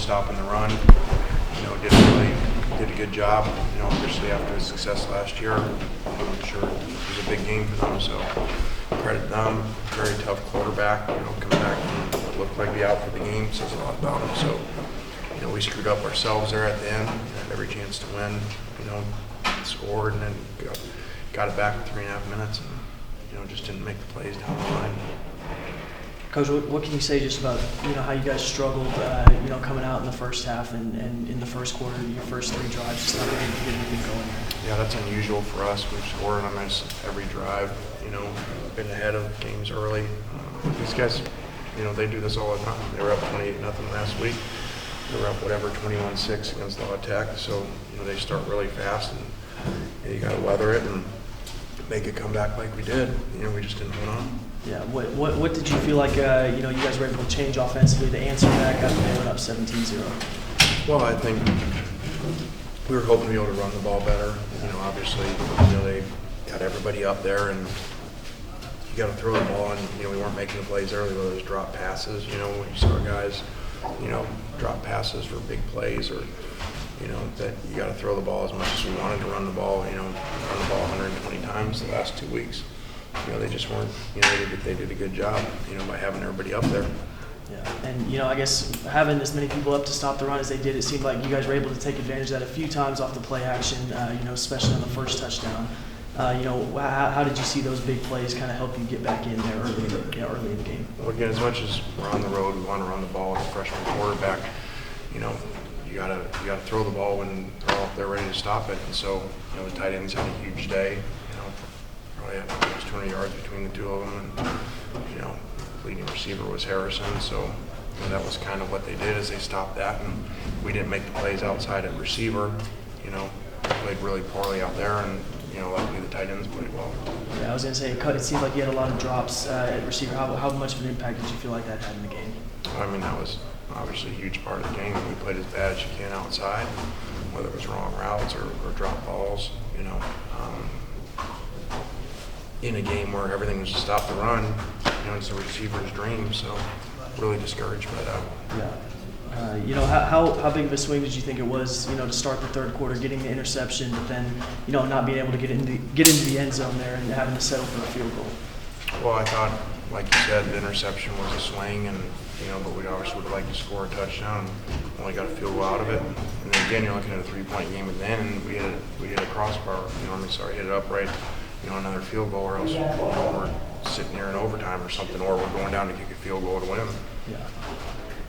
stopping the run. Did a good job. Especially after his success last year. I'm sure it was a big game for them. So credit them. Very tough quarterback. Coming back from what looked like be out for the game says a lot about him. So we screwed up ourselves there at the end. Had every chance to win. Scored and then got it back in 3.5 minutes, and just didn't make the plays down the line. Coach, what can you say just about how you guys struggled coming out in the first half and in the first quarter, your first 3 drives, just not being able to get anything going? Yeah, that's unusual for us. We've scored on almost every drive. Been ahead of games early. These guys, they do this all the time. They were up 28-0 last week. They were up 21-6 against La Tech. So they start really fast, and you got to weather it and make a comeback like we did. We just didn't hold on. Yeah. What did you feel like you guys were able to change offensively to answer that after they went up 17-0? Well, I think we were hoping to be able to run the ball better. Obviously, they got everybody up there, and you got to throw the ball. And we weren't making the plays early, whether it was drop passes. When you saw guys, drop passes for big plays, or that you got to throw the ball as much as we wanted to run the ball. Run the ball 120 times the last 2 weeks. They just weren't. They did a good job. By having everybody up there. Yeah, and I guess having as many people up to stop the run as they did, it seemed like you guys were able to take advantage of that a few times off the play action. Especially on the first touchdown. How did you see those big plays kind of help you get back in there early in the game? Well, again, as much as we're on the road, we want to run the ball with a freshman quarterback. You gotta throw the ball when they're ready to stop it. And so, the tight ends had a huge day. Probably had almost 200 yards between the two of them, and leading receiver was Harrison. So that was kind of what they did, is they stopped that, and we didn't make the plays outside at receiver. Played really poorly out there, and luckily the tight ends played well. Yeah, I was gonna say it seemed like you had a lot of drops at receiver. How much of an impact did you feel like that had in the game? I mean, that was obviously a huge part of the game. We played as bad as you can outside, whether it was wrong routes or drop balls. In a game where everything was to stop the run, it's a receiver's dream. So really discouraged by that. Yeah. How big of a swing did you think it was, to start the third quarter, getting the interception, but then, not being able to get into the end zone there and having to settle for a field goal? Well, I thought, like you said, the interception was a swing, and but we obviously would have liked to score a touchdown. Only got a field goal out of it, and then again, you're looking at a 3-point game at the end, and we hit a crossbar. Hit it upright. Another field goal, or else we're sitting here in overtime or something, or we're going down to kick a field goal to win. Yeah.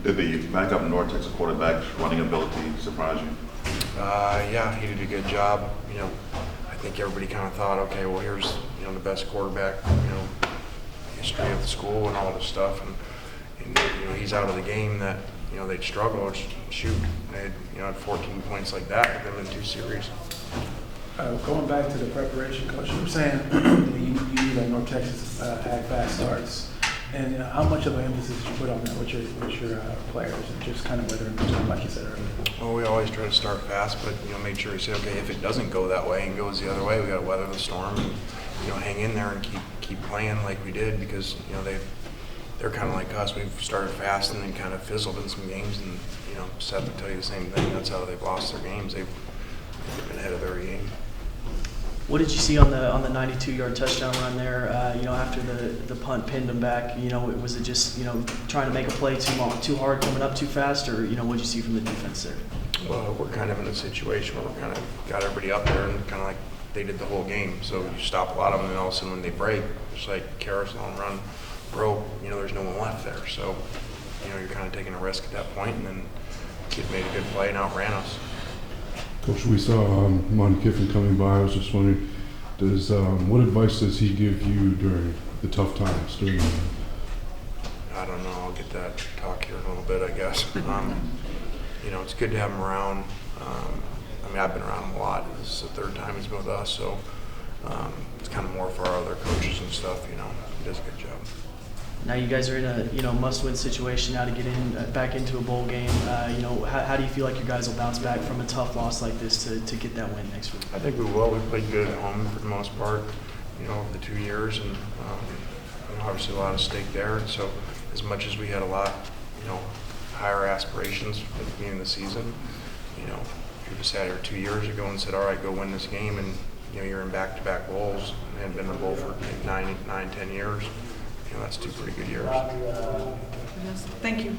Did the backup North Texas quarterback's running ability surprise you? Yeah, he did a good job. I think everybody kind of thought, okay, well, here's the best quarterback, history of the school and all this stuff, and he's out of the game that they'd struggle. Shoot, they had 14 points like that with them in 2 series. Going back to the preparation, Coach, you were saying you need a North Texas have fast starts, and how much of an emphasis did you put on that with your players, and just kind of weathering the storm, like you said earlier? Well, we always try to start fast, but make sure you say, okay, if it doesn't go that way and goes the other way, we got to weather the storm and hang in there and keep playing like we did, because they're kind of like us. We've started fast and then kind of fizzled in some games, and Seth would tell you the same thing. That's how they've lost their games. They've been ahead of every game. What did you see on the 92-yard touchdown run there? After the punt pinned them back. Was it just trying to make a play too hard, coming up too fast, or what did you see from the defense there? Well, we're kind of in a situation where we kind of got everybody up there, and kind of like they did the whole game. So you stop a lot of them, and all of a sudden when they break, it's like carousel and run broke. There's no one left there. So you're kind of taking a risk at that point, and then kid made a good play and outran us. Coach, we saw Monte Kiffin coming by. I was just wondering, what advice does he give you during the tough times? I don't know. I'll get that talk here in a little bit, I guess. It's good to have him around. I've been around him a lot. This is the 3rd time he's been with us, so it's kind of more for our other coaches and stuff. He does a good job. Now you guys are in a must-win situation now to get back into a bowl game. How do you feel like you guys will bounce back from a tough loss like this to get that win next week? I think we will. We played good at home for the most part, over the 2 years, and obviously a lot of stake there. And so as much as we had a lot, higher aspirations at the beginning of the season. You know, if you just sat here 2 years ago and said, all right, go win this game, and you know, you're in back-to-back bowls and had been in the bowl for 9, 10 years, you know, that's 2 pretty good years. Yes, thank you.